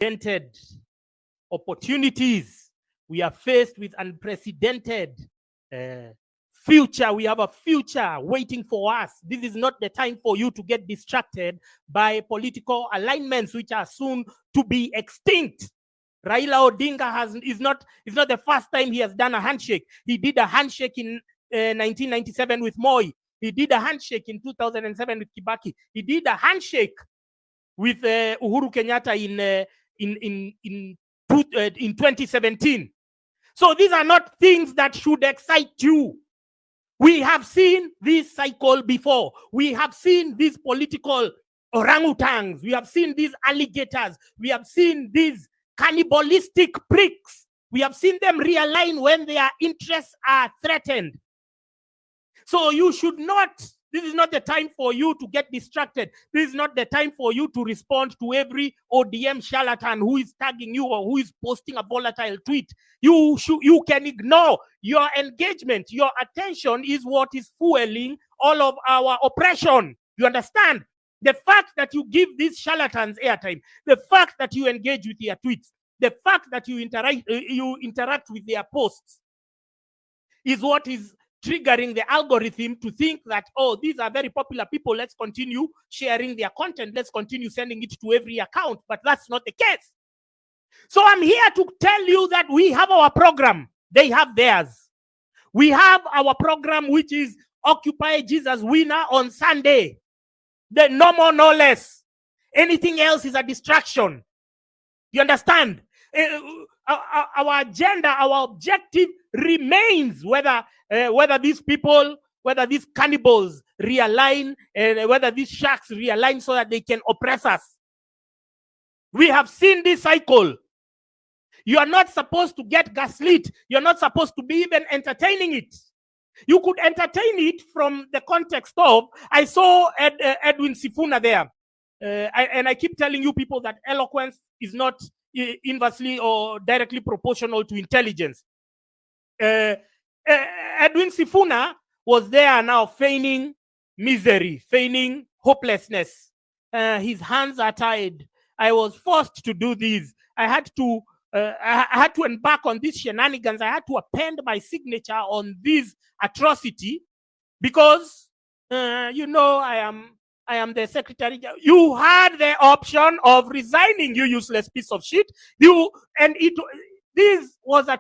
unprecedented opportunities. We are faced with unprecedented future. We have a future waiting for us. This is not the time for you to get distracted by political alignments which are soon to be extinct. Raila Odinga is not the first time he has done a handshake. He did a handshake in 1997 with Moi. He did a handshake in 2007 with Kibaki. He did a handshake with Uhuru Kenyatta in 2017. So these are not things that should excite you. We have seen this cycle before. We have seen these political orangutans. We have seen these alligators. We have seen these cannibalistic pricks. We have seen them realign when their interests are threatened. So you should not, this is not the time for you to get distracted. This is not the time for you to respond to every ODM charlatan who is tagging you or who is posting a volatile tweet. You can ignore. Your engagement, your attention is what is fueling all of our oppression. You understand? The fact that you give these charlatans airtime, the fact that you engage with their tweets, the fact that you interact with their posts is what is triggering the algorithm to think that, oh, these are very popular people, let's continue sharing their content, let's continue sending it to every account. But that's not the case. So I'm here to tell you that we have our program. They have theirs. We have our program, which is Occupy Jesus Winner on Sunday. The no more, no less. Anything else is a distraction. You understand? Our agenda, our objective remains whether these people, whether these cannibals realign, whether these sharks realign so that they can oppress us. We have seen this cycle. You are not supposed to get gaslit. You're not supposed to be even entertaining it. You could entertain it from the context of, I saw Edwin Sifuna there. And I keep telling you people that eloquence is not inversely or directly proportional to intelligence. Edwin Sifuna was there now feigning misery, feigning hopelessness. His hands are tied. I was forced to do this. I had to embark on these shenanigans. I had to append my signature on this atrocity because, I am the secretary. You had the option of resigning, you useless piece of shit. This was a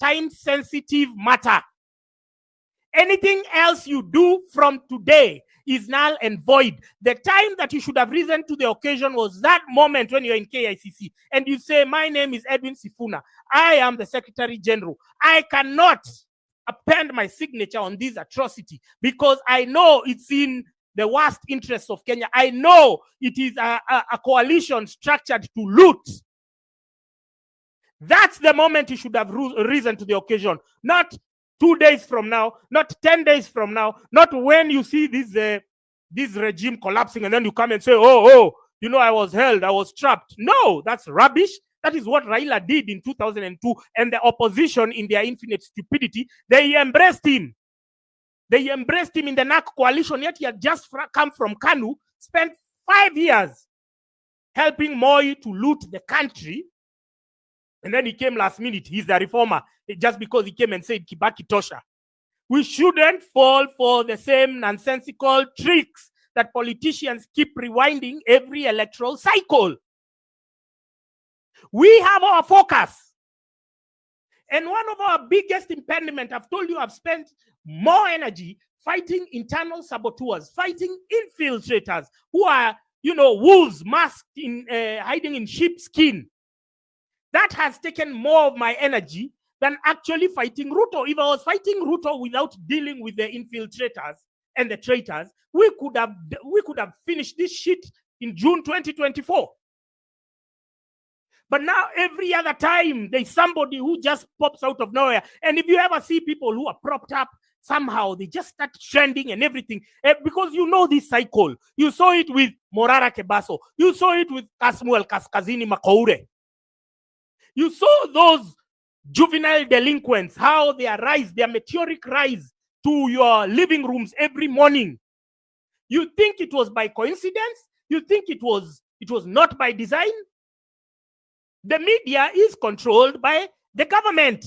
time-sensitive matter. Anything else you do from today is null and void. The time that you should have risen to the occasion was that moment when you're in KICC and you say, my name is Edwin Sifuna. I am the Secretary General. I cannot append my signature on this atrocity because I know it's in the worst interests of Kenya. I know it is a coalition structured to loot. That's the moment you should have risen to the occasion. Not 2 days from now, not 10 days from now, not when you see this regime collapsing and then you come and say, oh, I was held, I was trapped. No, that's rubbish. That is what Raila did in 2002, and the opposition, in their infinite stupidity, they embraced him. They embraced him in the NAC coalition, yet he had just come from Kanu, spent 5 years helping Moi to loot the country, and then he came last minute. He's the reformer, just because he came and said Kibaki Tosha. We shouldn't fall for the same nonsensical tricks that politicians keep rewinding every electoral cycle. We have our focus. And one of our biggest impediments, I've told you, I've spent more energy fighting internal saboteurs, fighting infiltrators who are, wolves masked in hiding in sheepskin. That has taken more of my energy than actually fighting Ruto. If I was fighting Ruto without dealing with the infiltrators and the traitors, we could have finished this shit in June 2024. But now every other time there's somebody who just pops out of nowhere. And if you ever see people who are propped up, somehow they just start trending and everything. Because you know this cycle. You saw it with Morara Kebaso. You saw it with Kasmuel Kaskazini Makoure. You saw those juvenile delinquents, how their meteoric rise to your living rooms every morning. You think it was by coincidence? You think it was not by design? The media is controlled by the government.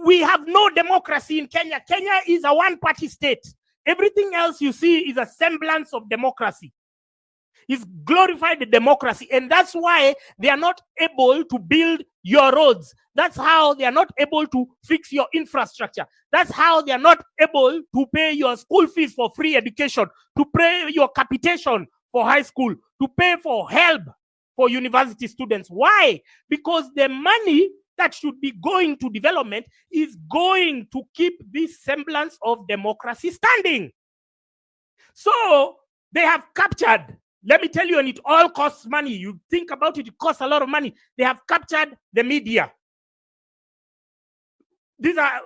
We have no democracy in Kenya. Kenya is a one-party state. Everything else you see is a semblance of democracy. It's glorified democracy, and that's why they are not able to build your roads. That's how they are not able to fix your infrastructure. That's how they are not able to pay your school fees for free education, to pay your capitation for high school, to pay for help for university students. Why? Because the money that should be going to development is going to keep this semblance of democracy standing. So they have captured, let me tell you, and it all costs money. You think about it, it costs a lot of money. They have captured the media. These are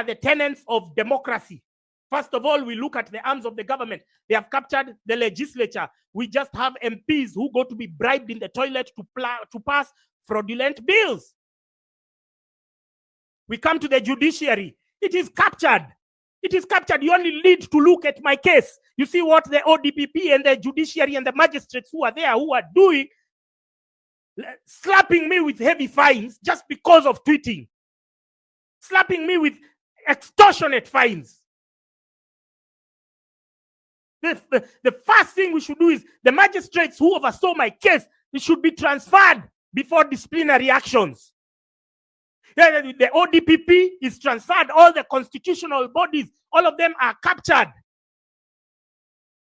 the tenets of democracy. First of all, we look at the arms of the government. They have captured the legislature. We just have MPs who go to be bribed in the toilet to pass fraudulent bills. We come to the judiciary. It is captured. It is captured. You only need to look at my case. You see what the ODPP and the judiciary and the magistrates who are there, who are doing, slapping me with heavy fines just because of tweeting. Slapping me with extortionate fines. The first thing we should do is the magistrates who oversaw my case, it should be transferred before disciplinary actions. The ODPP is transferred. All the constitutional bodies, all of them are captured.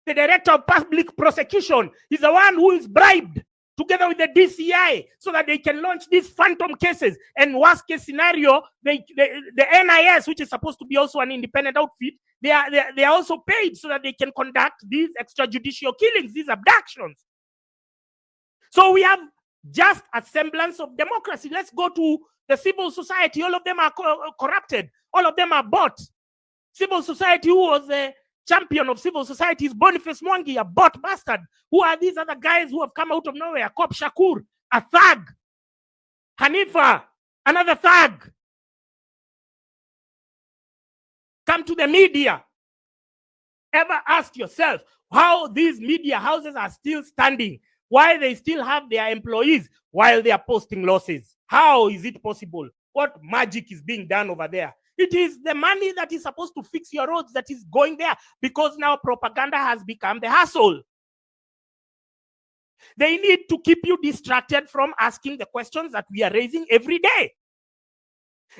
The director of public prosecution is the one who is bribed together with the DCI so that they can launch these phantom cases. And worst case scenario, the NIS, which is supposed to be also an independent outfit, they are also paid so that they can conduct these extrajudicial killings, these abductions. So we have just a semblance of democracy. Let's go to the civil society. All of them are corrupted. All of them are bought. Civil society, who was the champion of civil society, is Boniface Mwangi, a bought bastard. Who are these other guys who have come out of nowhere? Kop Shakur, a thug. Hanifa, another thug. Come to the media. Ever ask yourself how these media houses are still standing? Why they still have their employees while they are posting losses? How is it possible? What magic is being done over there? It is the money that is supposed to fix your roads that is going there, because now propaganda has become the hustle. They need to keep you distracted from asking the questions that we are raising every day.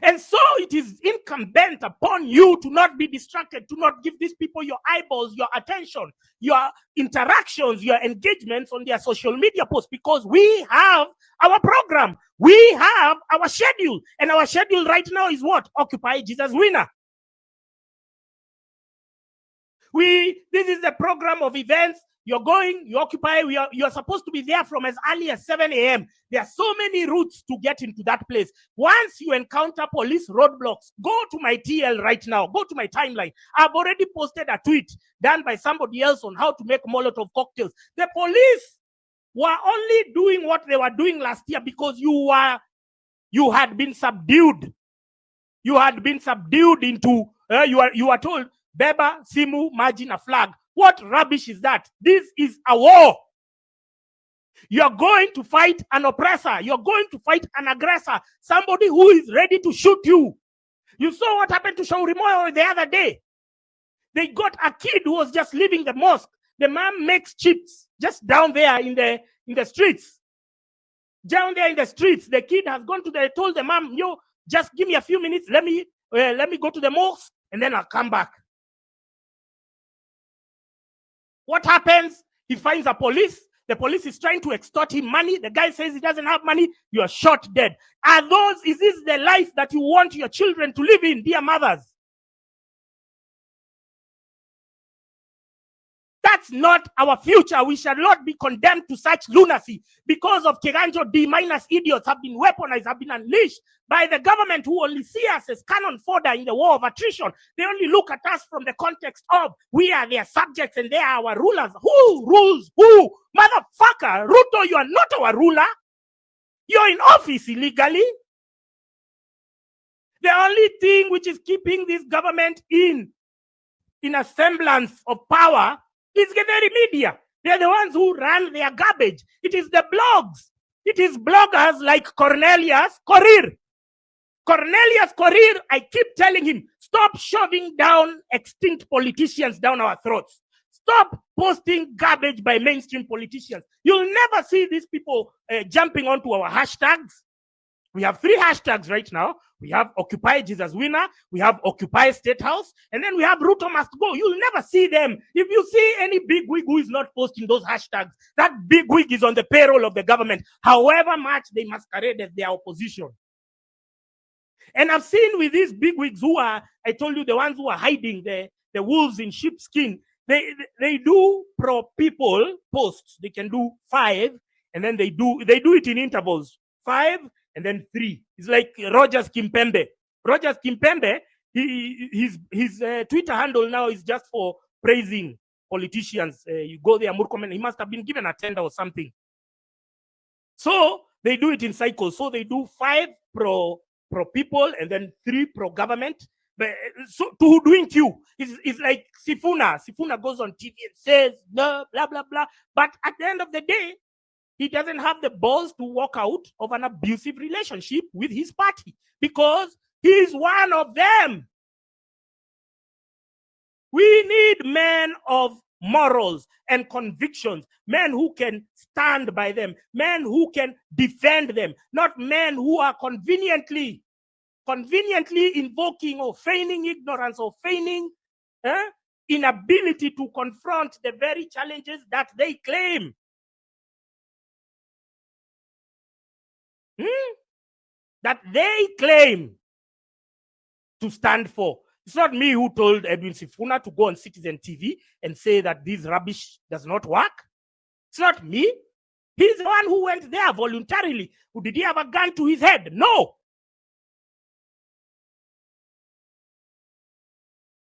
And so it is incumbent upon you to not be distracted, to not give these people your eyeballs, your attention, your interactions, your engagements on their social media posts, because we have our program. We have our schedule. And our schedule right now is what? Occupy Jesus Winner. This is the program of events. You're going, you occupy, you're supposed to be there from as early as 7 a.m. There are so many routes to get into that place. Once you encounter police roadblocks, go to my TL right now. Go to my timeline. I've already posted a tweet done by somebody else on how to make Molotov cocktails. The police were only doing what they were doing last year because you had been subdued. You had been subdued into, you are told, Beba, Simu, Margin, a flag. What rubbish is that? This is a war. You're going to fight an oppressor. You're going to fight an aggressor. Somebody who is ready to shoot you. You saw what happened to Shauri Moyo the other day. They got a kid who was just leaving the mosque. The mom makes chips just down there in the streets. Down there in the streets, the kid has gone to told the mom, yo, just give me a few minutes. Let me go to the mosque and then I'll come back. What happens? He finds a police. The police is trying to extort him money. The guy says he doesn't have money. You are shot dead. Is this the life that you want your children to live in, dear mothers? That's not our future. We shall not be condemned to such lunacy because of Keganjo D- idiots have been weaponized, have been unleashed by the government, who only see us as cannon fodder in the war of attrition. They only look at us from the context of we are their subjects and they are our rulers. Who rules who? Motherfucker, Ruto, you are not our ruler. You're in office illegally. The only thing which is keeping this government in a semblance of power is the very media. They're the ones who run their garbage. It is the blogs. It is bloggers like Cornelius Korir. Cornelius Korir, I keep telling him, stop shoving down extinct politicians down our throats. Stop posting garbage by mainstream politicians. You'll never see these people jumping onto our hashtags. We have 3 hashtags right now. We have Occupy Jesus Winner, we have Occupy State House, and then we have Ruto Must Go. You'll never see them. If you see any bigwig who is not posting those hashtags, that bigwig is on the payroll of the government, however much they masquerade as their opposition. And I've seen with these bigwigs who are, I told you, the ones who are hiding the wolves in sheepskin, they do pro people posts. They can do 5, and then they do it in intervals. 5 and then 3. It's like Rogers Kimpembe. Rogers Kimpembe, his Twitter handle now is just for praising politicians. You go there, Murkomen, he must have been given a tender or something. So they do it in cycles. So they do 5 pro people and then 3 pro government. But so to doing Q is like Sifuna. Sifuna goes on TV and says blah blah blah blah. But at the end of the day, he doesn't have the balls to walk out of an abusive relationship with his party because he's one of them. We need men of morals and convictions, men who can stand by them, men who can defend them, not men who are conveniently invoking or feigning ignorance or feigning inability to confront the very challenges that they claim. That they claim to stand for. It's not me who told Edwin Sifuna to go on Citizen TV and say that this rubbish does not work. It's not me. He's the one who went there voluntarily. Did he have a gun to his head? No.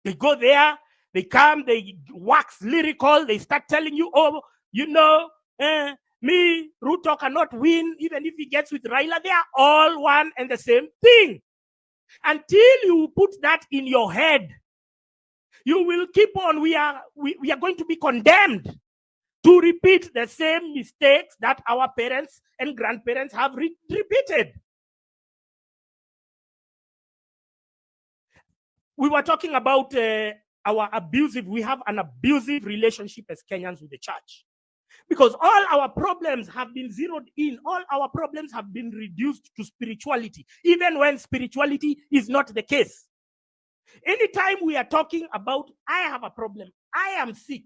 They go there, they come, they wax lyrical, they start telling you, oh, you know, me, Ruto cannot win, even if he gets with Raila. They are all one and the same thing. Until you put that in your head, you will keep on. We are going to be condemned to repeat the same mistakes that our parents and grandparents have repeated. We were talking about we have an abusive relationship as Kenyans with the church. Because all our problems have been zeroed in, all our problems have been reduced to spirituality, even when spirituality is not the case. Anytime we are talking about, I have a problem, I am sick,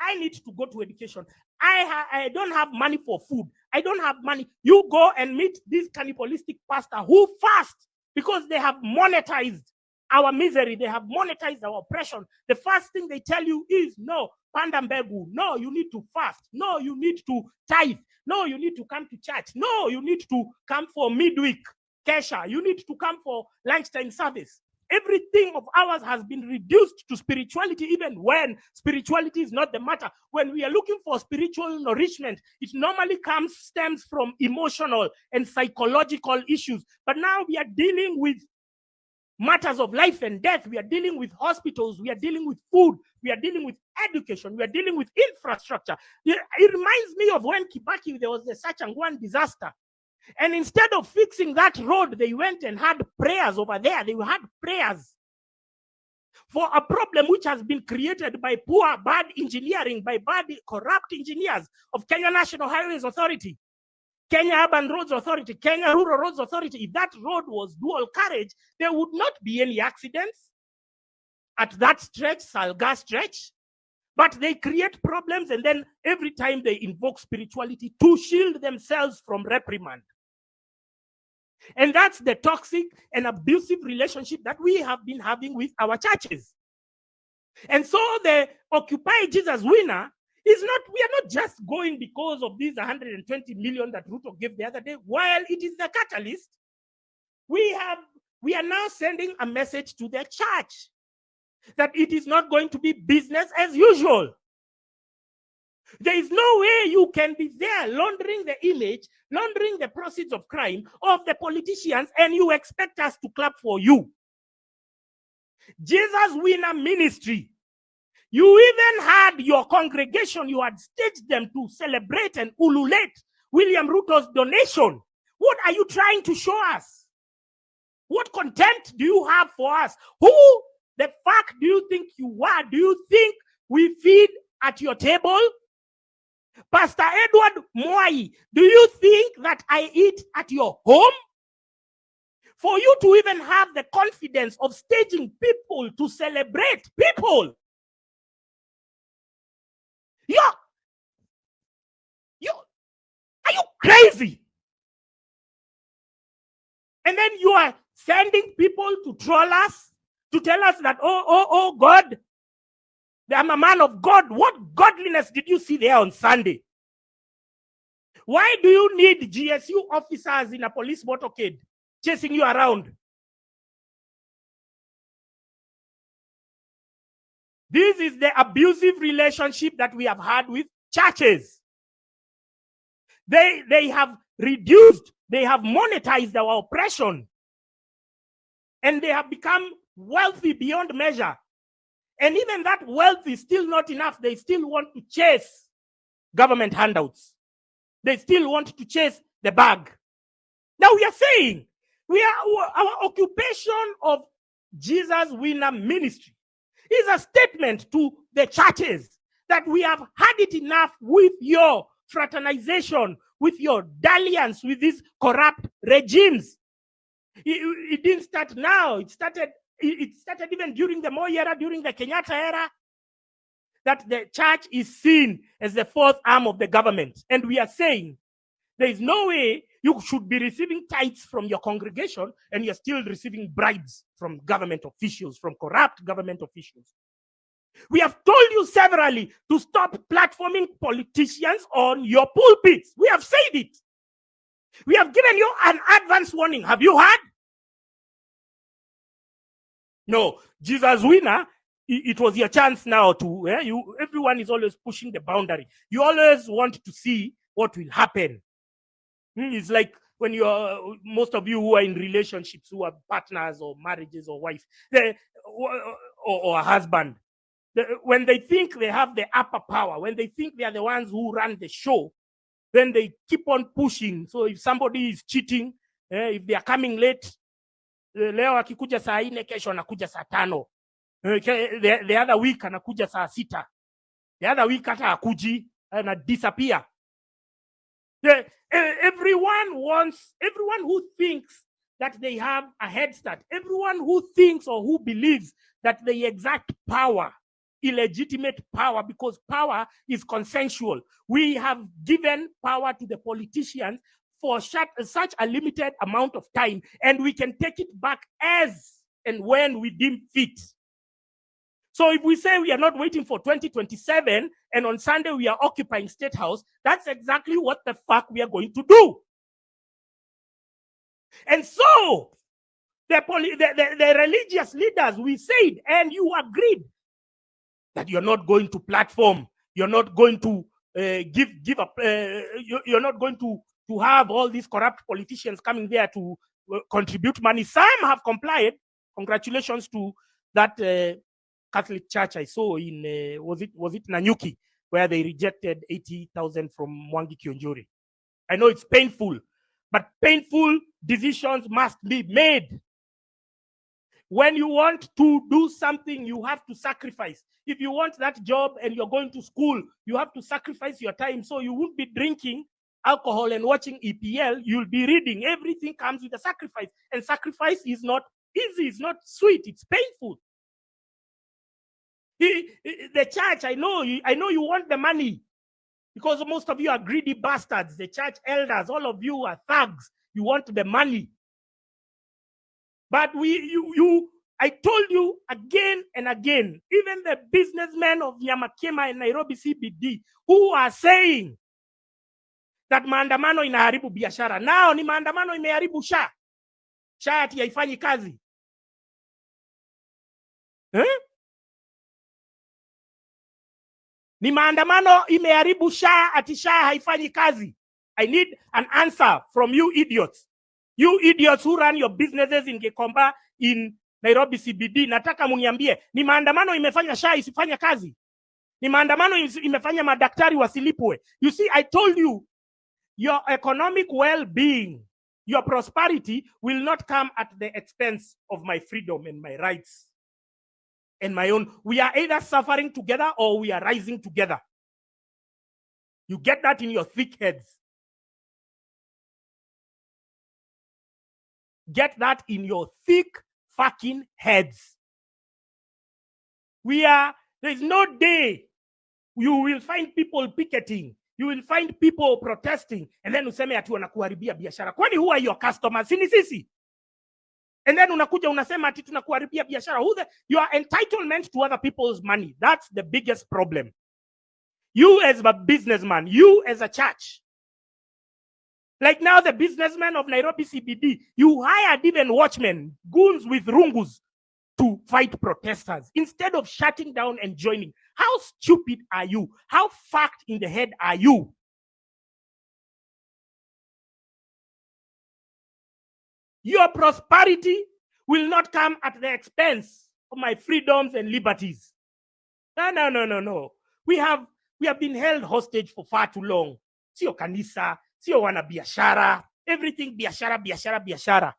I need to go to education, I don't have money for food, I don't have money, you go and meet this cannibalistic pastor who fast because they have monetized our misery, they have monetized our oppression. The first thing they tell you is, no, pandambegu, no, you need to fast, no, you need to tithe, no, you need to come to church, no, you need to come for midweek kesha, you need to come for lunchtime service. Everything of ours has been reduced to spirituality, even when spirituality is not the matter. When we are looking for spiritual nourishment, it normally stems from emotional and psychological issues. But now we are dealing with matters of life and death. We are dealing with hospitals, we are dealing with food, we are dealing with education, we are dealing with infrastructure. It reminds me of when Kibaki, there was the Sachangwan disaster. And instead of fixing that road, they went and had prayers over there. They had prayers for a problem which has been created by poor, bad engineering, by bad, corrupt engineers of Kenya National Highways Authority, Kenya Urban Roads Authority, Kenya Rural Roads Authority. If that road was dual carriage, there would not be any accidents at that stretch, Salga stretch. But they create problems, and then every time they invoke spirituality to shield themselves from reprimand. And that's the toxic and abusive relationship that we have been having with our churches. And so the Occupy Jesus winner is not, we are not just going because of these 120 million that Ruto gave the other day. While it is the catalyst, we are now sending a message to the church that it is not going to be business as usual. There is no way you can be there laundering the image, laundering the proceeds of crime of the politicians, and you expect us to clap for you. Jesus Winner Ministry. You even had your congregation, you had staged them to celebrate and ululate William Ruto's donation. What are you trying to show us? What contempt do you have for us? Who the fuck do you think you are? Do you think we feed at your table? Pastor Edward Mwai, do you think that I eat at your home? For you to even have the confidence of staging people to celebrate people. Are you crazy? And then you are sending people to troll us, to tell us that, oh, God, I'm a man of God. What godliness did you see there on Sunday? Why do you need GSU officers in a police motorcade chasing you around? This is the abusive relationship that we have had with churches. They have reduced, they have monetized our oppression, and they have become wealthy beyond measure. And even that wealth is still not enough. They still want to chase government handouts. They still want to chase the bag. Now we are saying, our occupation of Jesus Winner Ministry is a statement to the churches that we have had it enough with your fraternization, with your dalliance with these corrupt regimes. It didn't start now. It started even during the Moi era, during the Kenyatta era, that the church is seen as the fourth arm of the government. And we are saying there is no way you should be receiving tithes from your congregation and you're still receiving bribes from government officials, from corrupt government officials. We have told you severally to stop platforming politicians on your pulpits. We have said it. We have given you an advance warning. Have you heard? No. Jesus Winner, it was your chance now to, everyone is always pushing the boundary. You always want to see what will happen. It's like when most of you who are in relationships, who are partners or marriages or wives, or a husband, when they think they have the upper power, when they think they are the ones who run the show, then they keep on pushing. So if somebody is cheating, if they are coming late, leo akikuja saa 4, kesho anakuja saa 5. The other week anakuja saa 6. The other week hata akuji and disappear. Everyone who thinks that they have a head start, everyone who thinks or who believes that they exact power, illegitimate power, because power is consensual. We have given power to the politicians for such a limited amount of time, and we can take it back as and when we deem fit. So if we say we are not waiting for 2027 and on Sunday we are occupying State House, that's exactly what the fuck we are going to do. And so the religious leaders, we said, and you agreed, that you're not going to platform, you're not going to give up, you're not going to have all these corrupt politicians coming there to contribute money. Some have complied. Congratulations to that Catholic church I saw in, was it Nanyuki, where they rejected 80,000 from Mwangi Kionjuri. I know it's painful, but painful decisions must be made. When you want to do something, you have to sacrifice. If you want that job and you're going to school, you have to sacrifice your time. So you won't be drinking alcohol and watching EPL. You'll be reading. Everything comes with a sacrifice. And sacrifice is not easy. It's not sweet. It's painful. The church, I know you want the money, because most of you are greedy bastards. The church elders, all of you are thugs. You want the money. But I told you again and again, even the businessmen of Nyamakema and Nairobi CBD who are saying that maandamano inaharibu biashara. Now ni maandamano imeharibu SHA. SHA ati haifanyi kazi. Ni maandamano imeharibu SHA ati SHA haifanyi kazi. I need an answer from you idiots. You idiots who run your businesses in Gikomba, in Nairobi CBD, nataka muniambie, ni maandamano imefanya SHA isifanya kazi? Ni maandamano imefanya madaktari wasilipwe? You see, I told you your economic well-being, your prosperity will not come at the expense of my freedom and my rights and my own. We are either suffering together or we are rising together. You get that in your thick heads. Get that in your thick fucking heads. There's no day you will find people picketing. You will find people protesting. And then useme ati wanakuharibia biashara. Kwani who are your customers? Sini sisi. And then unakuja unasema ati tunakuharibia biashara. Your entitlement to other people's money. That's the biggest problem. You as a businessman, you as a church. Like now the businessmen of Nairobi CBD, you hired even watchmen, goons with rungus to fight protesters instead of shutting down and joining. How stupid are you? How fucked in the head are you? Your prosperity will not come at the expense of my freedoms and liberties. No. We have been held hostage for far too long. Sio kanisa, sio wana biashara, everything biashara.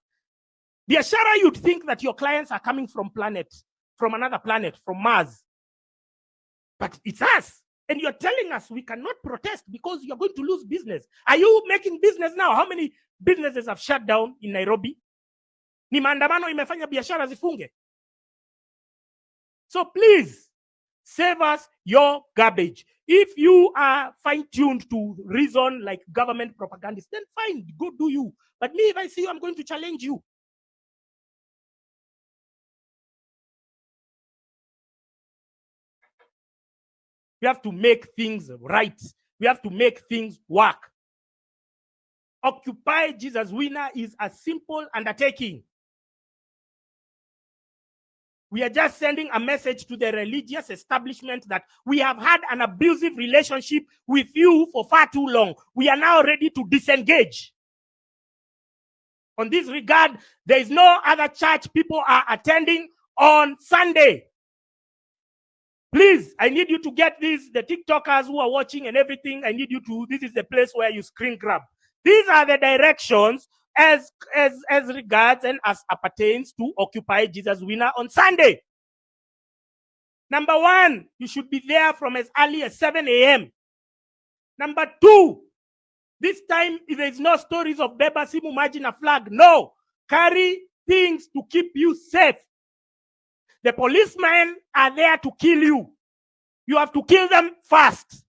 Biashara, you'd think that your clients are coming from another planet, from Mars. But it's us. And you're telling us we cannot protest because you're going to lose business. Are you making business now? How many businesses have shut down in Nairobi? Ni maandamano imefanya biashara zifunge. So please, save us your garbage. If you are fine-tuned to reason like government propagandists, then fine, go do you. But me, if I see you, I'm going to challenge you. We have to make things right. We have to make things work. Occupy Jesus Winner is a simple undertaking. We are just sending a message to the religious establishment that we have had an abusive relationship with you for far too long. We are now ready to disengage. On this regard, there is no other church people are attending on Sunday. Please, I need you to get this. The TikTokers who are watching and everything, I need you to, this is the place where you screen grab. These are the directions as regards and as appertains to Occupy Jesus Winner on Sunday. Number 1, you should be there from as early as 7 a.m. Number 2, this time there is no stories of Beba Simu imagine a flag. No, carry things to keep you safe. The policemen are there to kill you. You have to kill them fast.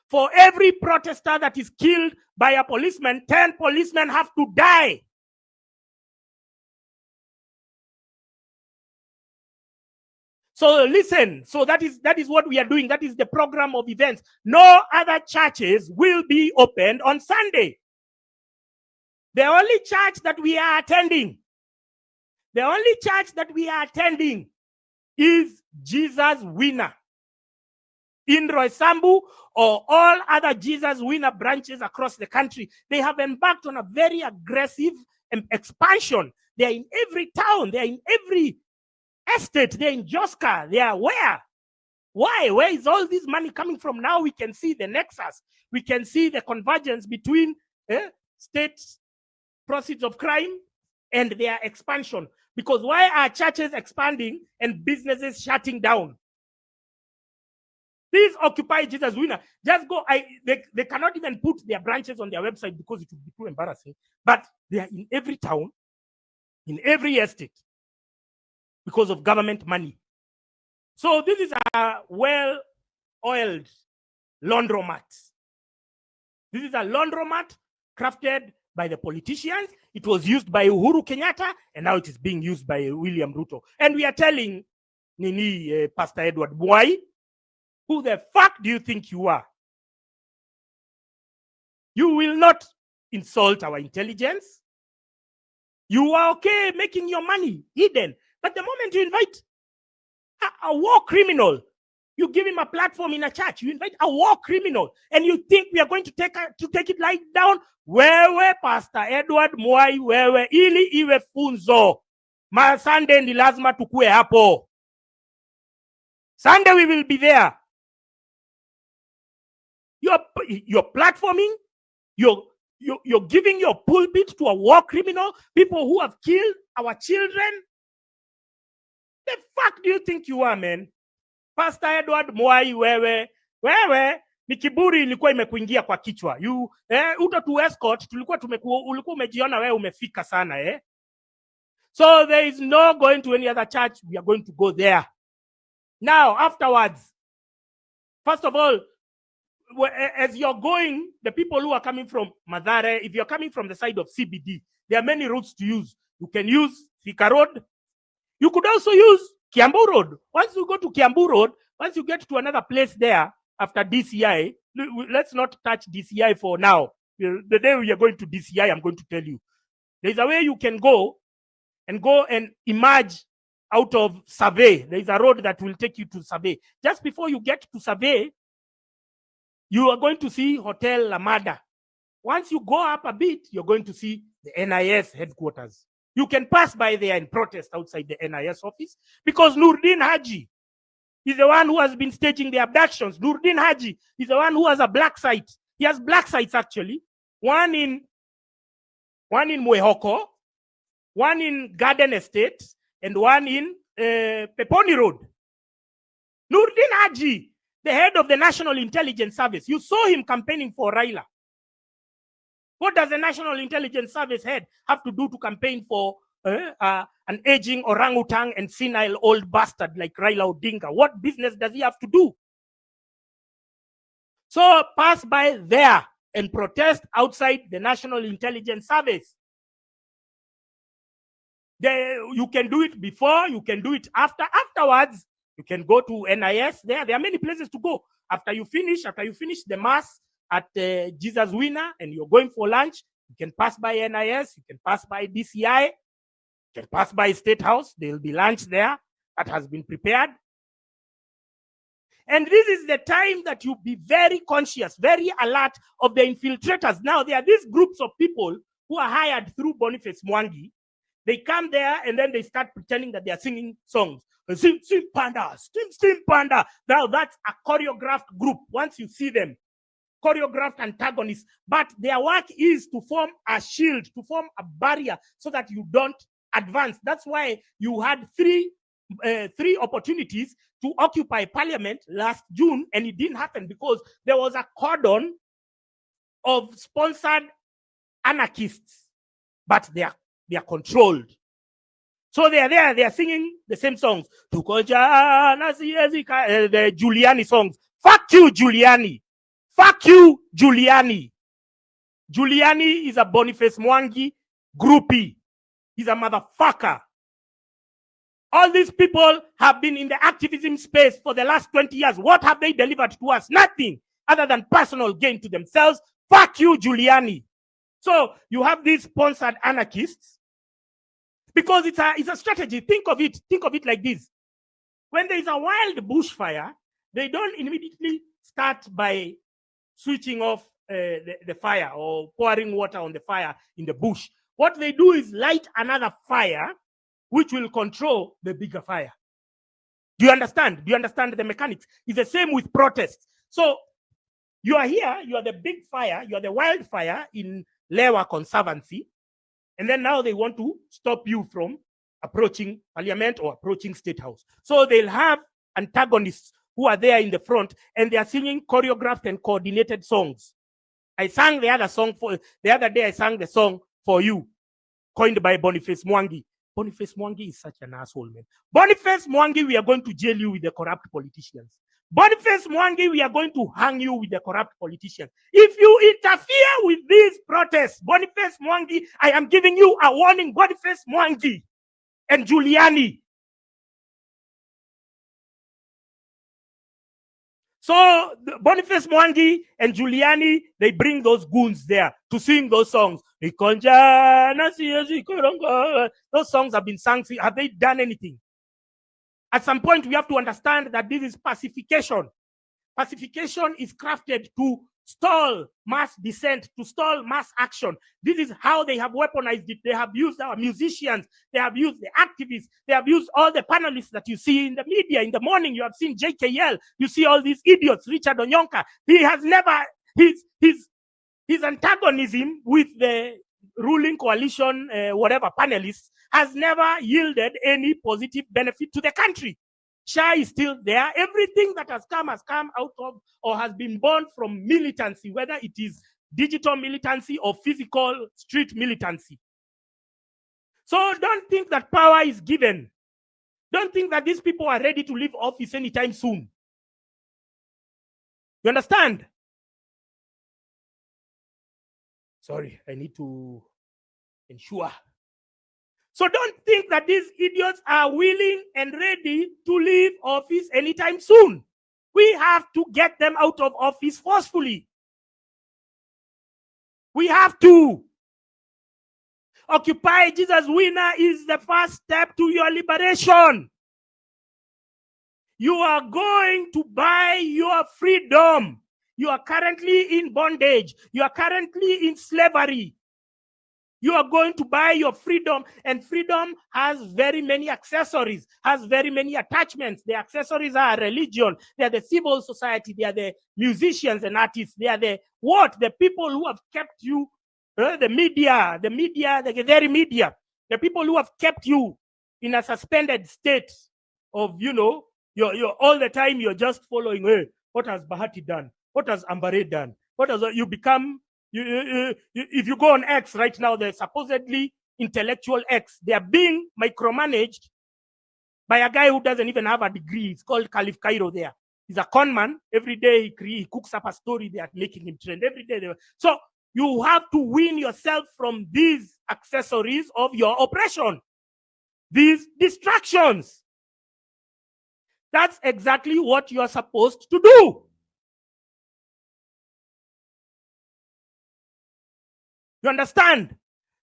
For every protester that is killed by a policeman, 10 policemen have to die. So listen, so that is what we are doing. That is the program of events. No other churches will be opened on Sunday. The only church that we are attending is Jesus Winner in Roysambu or all other Jesus Winner branches across the country. They have embarked on a very aggressive expansion. They are in every town. They are in every estate. They are in Joska. They are where? Why? Where is all this money coming from? Now we can see the nexus. We can see the convergence between state proceeds of crime and their expansion. Because why are churches expanding and businesses shutting down? Please Occupy Jesus Winner. Just go. They cannot even put their branches on their website because it would be too embarrassing. But they are in every town, in every estate, because of government money. So this is a well-oiled laundromat. This is a laundromat crafted by the politicians. It was used by Uhuru Kenyatta, and now it is being used by William Ruto. And we are telling Pastor Edward Mwai, who the fuck do you think you are? You will not insult our intelligence. You are okay making your money hidden. But the moment you invite a war criminal, you give him a platform in a church, you invite a war criminal, and you think we are going to take it lying down? Wewe Pastor Edward Mwai, wewe ili iwe funzo. Sunday ni lazima tukue hapo. Sunday we will be there. You're platforming You're giving your pulpit to a war criminal, people who have killed our children. The fuck do you think you are, man? Pastor Edward Mwai, wewe ni kiburi ilikuwa imekuingia kwa kichwa. Uto tu escort ulikuwa umejiona wewe umefika sana. So there is no going to any other church. We are going to go there. Now, afterwards, first of all, as you're going, the people who are coming from Mathare, if you're coming from the side of CBD, there are many routes to use. You can use Thika Road. You could also use Kiambu Road. Once you go to Kiambu Road, once you get to another place there, after DCI, let's not touch DCI for now. The day we are going to DCI, I'm going to tell you. There's a way you can go and emerge out of Survey. There is a road that will take you to Survey. Just before you get to Survey, you are going to see Hotel Lamada. Once you go up a bit, you're going to see the NIS headquarters. You can pass by there and protest outside the NIS office, because Nurdin Haji is the one who has been staging the abductions. Nurdin Haji is the one who has a black site. He has black sites, actually. One in Mwehoko, one in Garden Estate, and one in Peponi Road. Nurdin Haji, the head of the National Intelligence Service, you saw him campaigning for Raila. What does the National Intelligence Service head have to do to campaign for an aging orangutan and senile old bastard like Raila Odinga? What business does he have to do? So pass by there and protest outside the National Intelligence Service. You can do it before, you can do it after. Afterwards, you can go to NIS. There are many places to go. After you finish the mass at Jesus Winner and you're going for lunch, you can pass by NIS, you can pass by DCI, you can pass by State House. There will be lunch there that has been prepared. And this is the time that you be very conscious, very alert of the infiltrators. Now, there are these groups of people who are hired through Boniface Mwangi. They come there and then they start pretending that they are singing songs. Sing Panda, Sing Panda. Now, that's a choreographed group. Once you see them, choreographed antagonists, but their work is to form a shield, to form a barrier so that you don't advance. That's why you had three opportunities to occupy parliament last June, and it didn't happen because there was a cordon of sponsored anarchists, but they are controlled. So they are there, they are singing the same songs. The Giuliani songs. Fuck you, Giuliani. Fuck you, Giuliani. Giuliani is a Boniface Mwangi groupie. He's a motherfucker. All these people have been in the activism space for the last 20 years. What have they delivered to us? Nothing other than personal gain to themselves. Fuck you, Giuliani. So you have these sponsored anarchists, because it's a strategy. Think of it like this. When there is a wild bushfire, they don't immediately start by switching off the fire or pouring water on the fire in the bush. What they do is light another fire, which will control the bigger fire. Do you understand? Do you understand the mechanics? It's the same with protests. So you are here, you are the big fire, you are the wildfire in Lewa Conservancy, and then now they want to stop you from approaching Parliament or approaching State House. So they'll have antagonists who are there in the front, and they are singing choreographed and coordinated songs. I sang the other day I sang the song For You, coined by Boniface Mwangi. Boniface Mwangi is such an asshole, man. Boniface Mwangi, we are going to jail you with the corrupt politicians. Boniface Mwangi, we are going to hang you with the corrupt politicians. If you interfere with these protests, Boniface Mwangi, I am giving you a warning. Boniface Mwangi and Giuliani. So Boniface Mwangi and Giuliani, they bring those goons there to sing those songs. Those songs have been sung. Have they done anything? At some point, we have to understand that this is pacification. Pacification is crafted to stall mass dissent, to stall mass action. This is how they have weaponized it. They have used our musicians, they have used the activists, they have used all the panelists that you see in the media. In the morning, you have seen JKL, you see all these idiots, Richard Onyonka. He has never, his his antagonism with the ruling coalition, whatever panelists, has never yielded any positive benefit to the country. SHA is still there. Everything that has come out of or has been born from militancy, whether it is digital militancy or physical street militancy. So don't think that power is given. Don't think that these people are ready to leave office anytime soon. You understand? Sorry, I need to ensure. So don't think that these idiots are willing and ready to leave office anytime soon. We have to get them out of office forcefully. We have to. Occupy Jesus Winner is the first step to your liberation. You are going to buy your freedom. You are currently in bondage. You are currently in slavery. You are going to buy your freedom, and freedom has very many accessories, has very many attachments. The accessories are religion, they are the civil society, they are the musicians and artists, they are the people who have kept you, the media, the very media, the people who have kept you in a suspended state of, you're all the time you're just following, hey, what has Bahati done? What has Ambare done? What has you become? If you go on X right now, they're supposedly intellectual X. They are being micromanaged by a guy who doesn't even have a degree. It's called Caliph Cairo there. He's a con man. Every day he cooks up a story. They are making him trend. Every day. So you have to wean yourself from these accessories of your oppression. These distractions. That's exactly what you are supposed to do. You understand?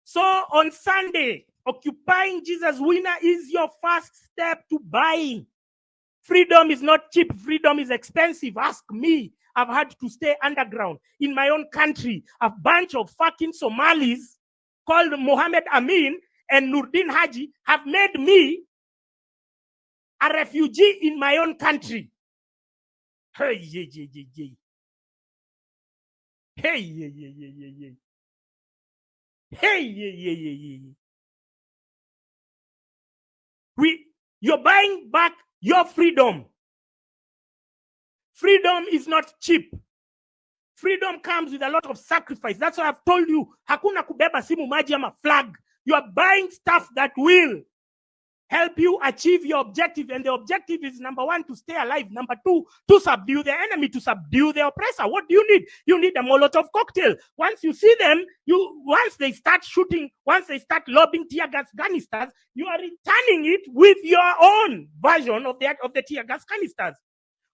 So on Sunday, occupying Jesus Winner is your first step to buying. Freedom is not cheap. Freedom is expensive. Ask me. I've had to stay underground in my own country. A bunch of fucking Somalis called Mohammed Amin and Nurdin Haji have made me a refugee in my own country. Hey, yeah, yeah, yeah, yeah. Hey, yeah, yeah, yeah, yeah, yeah. Hey, yeah, yeah, yeah, yeah. You're buying back your freedom. Freedom is not cheap. Freedom comes with a lot of sacrifice. That's why I've told you, hakuna kubeba simu maji ama flag. You are buying stuff that will help you achieve your objective. And the objective is, number one, to stay alive. Number two, to subdue the enemy, to subdue the oppressor. What do you need? You need a Molotov cocktail. Once you see them, once they start shooting, once they start lobbing tear gas canisters, you are returning it with your own version of the tear gas canisters.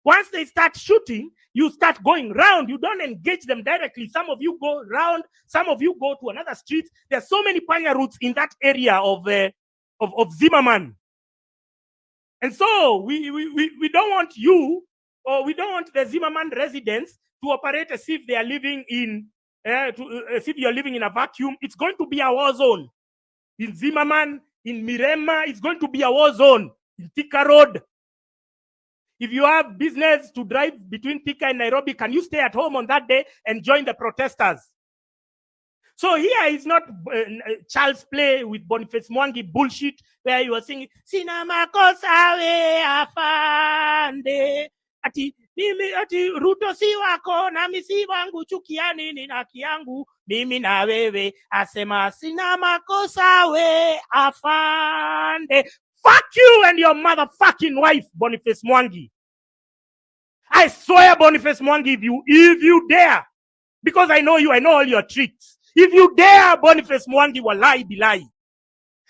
Once they start shooting, you start going round. You don't engage them directly. Some of you go round. Some of you go to another street. There's so many panya routes in that area of Zimmerman. And so we don't want you, or we don't want the Zimmerman residents to operate as if they are living in, as if you're living in a vacuum. It's going to be a war zone. In Zimmerman, in Mirema, it's going to be a war zone. In Thika Road. If you have business to drive between Thika and Nairobi, can you stay at home on that day and join the protesters? So here is not child's play with Boniface Mwangi bullshit where you are singing, Sina makosa we afande. Ati Ruto si wako na misi wangu chukiani ni haki yangu mimi na wewe asema sina makosa we afande. Fuck you and your motherfucking wife, Boniface Mwangi. I swear, Boniface Mwangi, if you dare, because I know you, I know all your tricks. If you dare, Boniface Mwangi, wallahi billahi.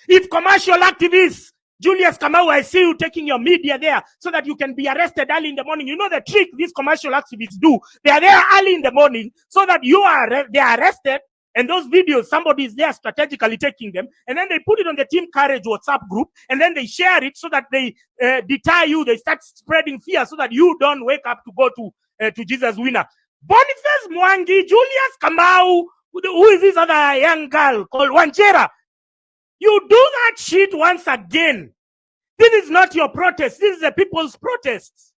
If commercial activists, Julius Kamau, I see you taking your media there so that you can be arrested early in the morning. You know the trick these commercial activists do. They are there early in the morning so that they are arrested. And those videos, somebody is there strategically taking them, and then they put it on the Team Courage WhatsApp group, and then they share it so that they deter you. They start spreading fear so that you don't wake up to go to Jesus Winner. Boniface Mwangi, Julius Kamau, who is this other young girl called Wanjera? You do that shit once again. This is not your protest. This is a people's protest.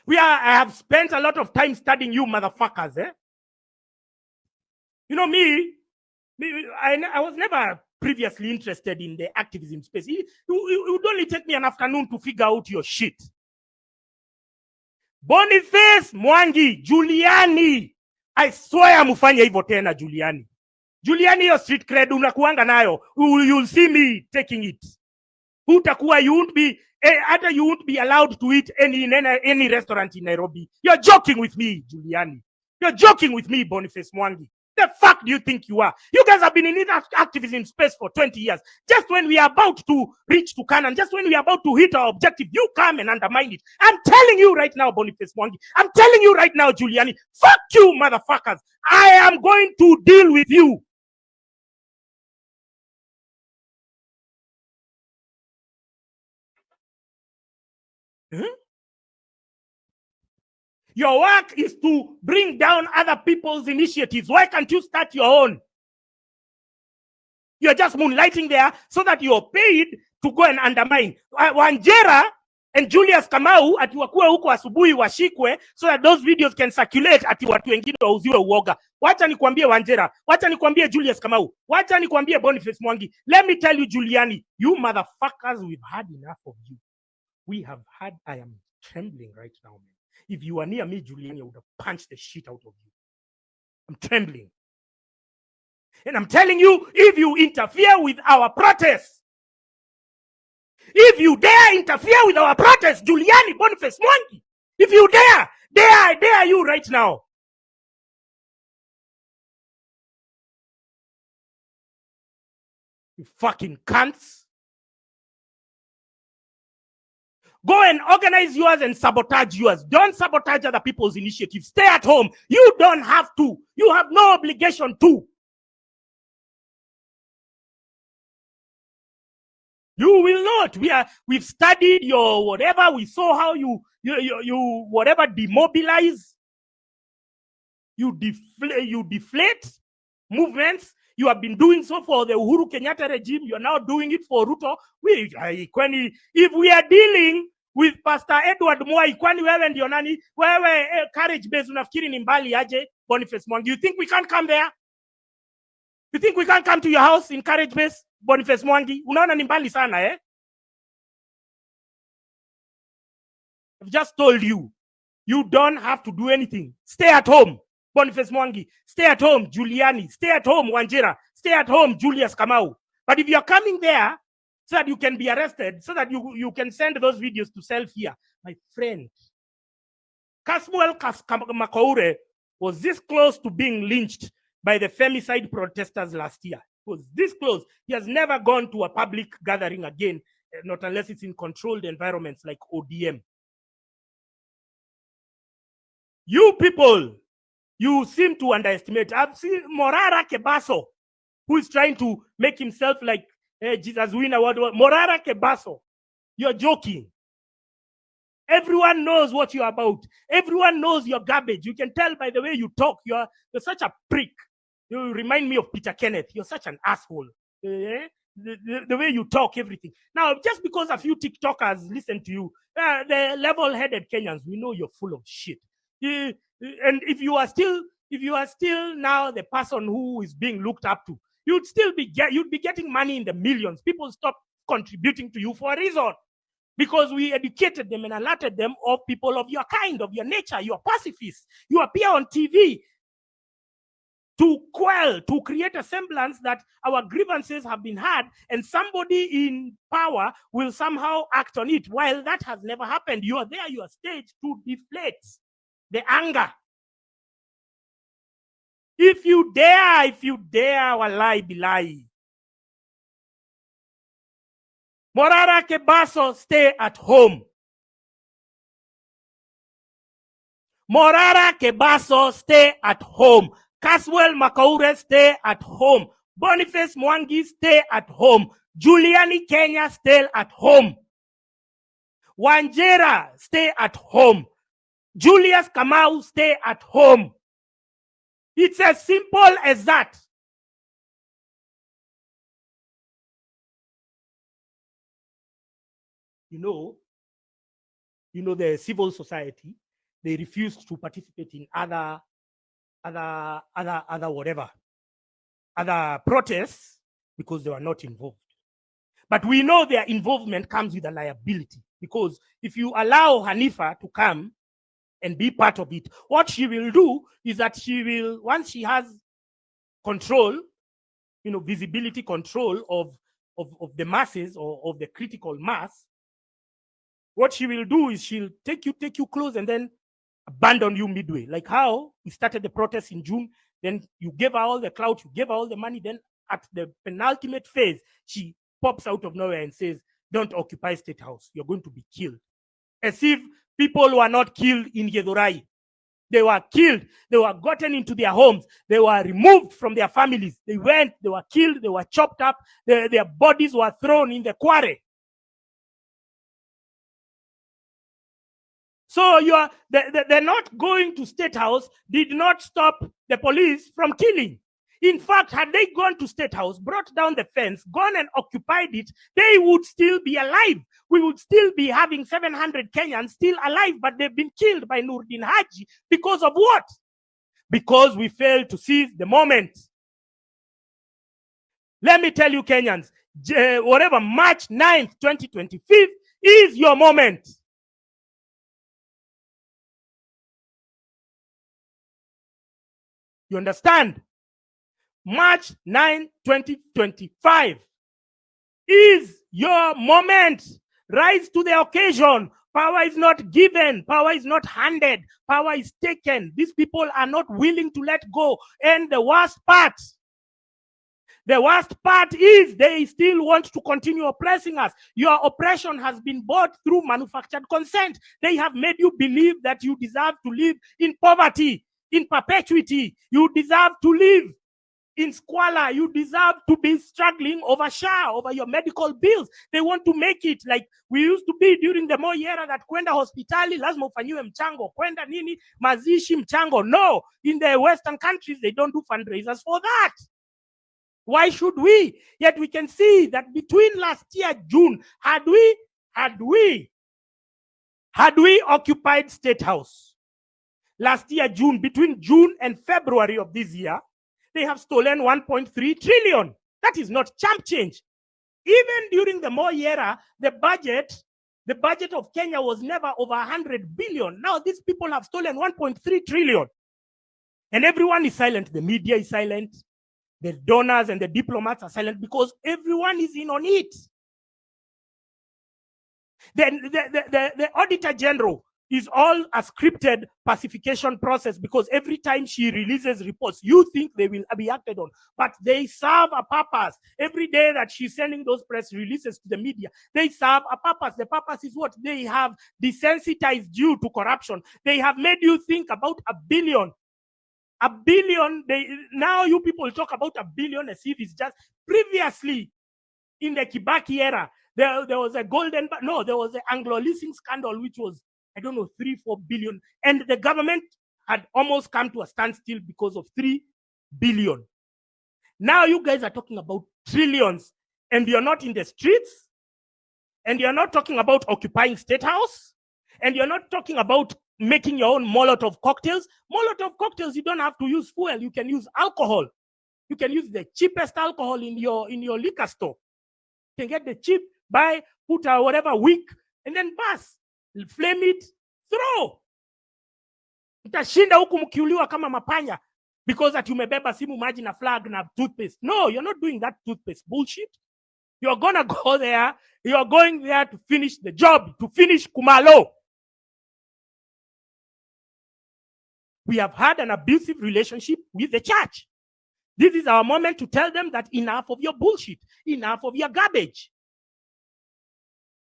I have spent a lot of time studying you motherfuckers, eh? You know I was never previously interested in the activism space. It would only take me an afternoon to figure out your shit. Boniface Mwangi, Juliani. I swear mufanye hivyo tena Juliani. Juliani, your street cred unakuanga nayo. You'll see me taking it. Hutakuwa, you won't be allowed to eat in any restaurant in Nairobi. You're joking with me, Juliani. You're joking with me, Boniface Mwangi. The fuck do you think you are? You guys have been in activism space for 20 years. Just when we are about to reach to Canaan, just when we are about to hit our objective, you come and undermine it. I'm telling you right now, Boniface Mwangi. I'm telling you right now, Giuliani. Fuck you, motherfuckers. I am going to deal with you. Your work is to bring down other people's initiatives. Why can't you start your own? You're just moonlighting there so that you're paid to go and undermine. Wanjera and Julius Kamau ati wakuwe huko asubuhi washikwe so that those videos can circulate ati watu wengine wauziwe uoga. Wacha nikwambie Wanjera, wacha nikwambie Julius Kamau, wacha nikwambie Boniface Mwangi. Let me tell you, Giuliani, you motherfuckers, we've had enough of you. We have had, I am trembling right now, man. If you were near me, Giuliani, I would have punched the shit out of you. I'm trembling. And I'm telling you, if you interfere with our protests, if you dare interfere with our protests, Giuliani, Boniface Mwangi, if you dare you right now. You fucking cunts. Go and organize yours and sabotage yours. Don't sabotage other people's initiatives. Stay at home. You don't have to. You have no obligation to. You will not. We've studied your whatever. We saw how you whatever demobilize. You deflate movements. You have been doing so for the Uhuru Kenyatta regime. You are now doing it for Ruto. If we are dealing with Pastor Edward Mwai, kwani wewe ndio nani? Wewe courage base unafikiri ni mbali aje? Boniface Mwangi, you think we can't come there? You think we can't come to your house in courage base? Boniface Mwangi, unaona ni mbali sana eh? I've just told you, you don't have to do anything. Stay at home. Boniface Mwangi, stay at home. Giuliani, stay at home. Wanjera, stay at home. Julius Kamau. But if you're coming there so that you can be arrested, so that you can send those videos to self here, my friend, Casmuel Makoure was this close to being lynched by the femicide protesters last year. He was this close. He has never gone to a public gathering again, not unless it's in controlled environments like ODM. You people, you seem to underestimate. I've seen Morara Kebaso, who is trying to make himself like Jesus winner. Morara Kebaso, you're joking. Everyone knows what you're about. Everyone knows you're garbage. You can tell by the way you talk. You're such a prick. You remind me of Peter Kenneth. You're such an asshole. The way you talk, everything. Now, just because a few TikTokers listen to you, the level-headed Kenyans, we know you're full of shit. And if you are still now the person who is being looked up to, you'd be getting money in the millions. People stop contributing to you for a reason. Because we educated them and alerted them of people of your kind, of your nature. You are pacifists. You appear on TV to quell, to create a semblance that our grievances have been heard and somebody in power will somehow act on it. While that has never happened, you are there, you are staged to deflate the anger. If you dare, wallahi billahi. Morara Kebaso, stay at home. Morara Kebaso, stay at home. Caswell Makaure, stay at home. Boniface Mwangi, stay at home. Giuliani Kenya, stay at home. Wanjera, stay at home. Julius Kamau, stay at home. It's as simple as that. You know the civil society, they refused to participate in other whatever, other protests because they were not involved. But we know their involvement comes with a liability, because if you allow Hanifa to come and be part of it, what she will do is that she will, once she has control, visibility control of the masses, or of the critical mass, what she will do is she'll take you close and then abandon you midway. Like how we started the protest in June, then you gave her all the clout, you gave her all the money, then at the penultimate phase, she pops out of nowhere and says, don't occupy State House, you're going to be killed. As if people were not killed in Githurai. They were killed, they were gotten into their homes, they were removed from their families, they were killed, they were chopped up, their bodies were thrown in the quarry. So they're not going to State House did not stop the police from killing. In fact, had they gone to State House, brought down the fence, gone and occupied it, they would still be alive. We would still be having 700 Kenyans still alive, but they've been killed by Nurdin Haji because of what? Because we failed to seize the moment. Let me tell you, Kenyans, whatever, March 9th, 2025 is your moment. You understand? March 9, 2025 is your moment. Rise to the occasion. Power is not given. Power is not handed. Power is taken. These people are not willing to let go. And the worst part is they still want to continue oppressing us. Your oppression has been bought through manufactured consent. They have made you believe that you deserve to live in poverty, in perpetuity. You deserve to live in squalor. You deserve to be struggling over SHA, over your medical bills. They want to make it like we used to be during the Moi era, that kwenda hospitali lazima ufanyiwe mchango, kwenda nini mazishi mchango. No, in the Western countries they don't do fundraisers for that. Why should we? Yet we can see that between last year June, had we occupied State House last year June, between June and February of this year, they have stolen 1.3 trillion. That is not chump change. Even during the Moi era, the budget of Kenya was never over 100 billion. Now these people have stolen 1.3 trillion. And everyone is silent. The media is silent. The donors and the diplomats are silent because everyone is in on it. Then the Auditor General is all a scripted pacification process, because every time she releases reports, you think they will be acted on, but they serve a purpose. Every day that she's sending those press releases to the media, they serve a purpose. The purpose is what? They have desensitized you to corruption. They have made you think about a billion. Now you people talk about a billion as if it's just. Previously, in the Kibaki era, there was a there was an Anglo leasing scandal, which was, I don't know, 3-4 billion. And the government had almost come to a standstill because of 3 billion. Now you guys are talking about trillions, and you're not in the streets, and you're not talking about occupying State House, and you're not talking about making your own Molotov cocktails. Molotov cocktails, you don't have to use fuel. You can use alcohol. You can use the cheapest alcohol in your liquor store. You can get the cheap, buy, put a whatever wick, and then bus, flame it, throw. Utashinda huku mkiuliwa kama mapanya because that umebeba simu, maji na flag na toothpaste. No, you're not doing that toothpaste bullshit. You're gonna go there. You're going there to finish the job, to finish Kumalo. We have had an abusive relationship with the church. This is our moment to tell them that enough of your bullshit, enough of your garbage.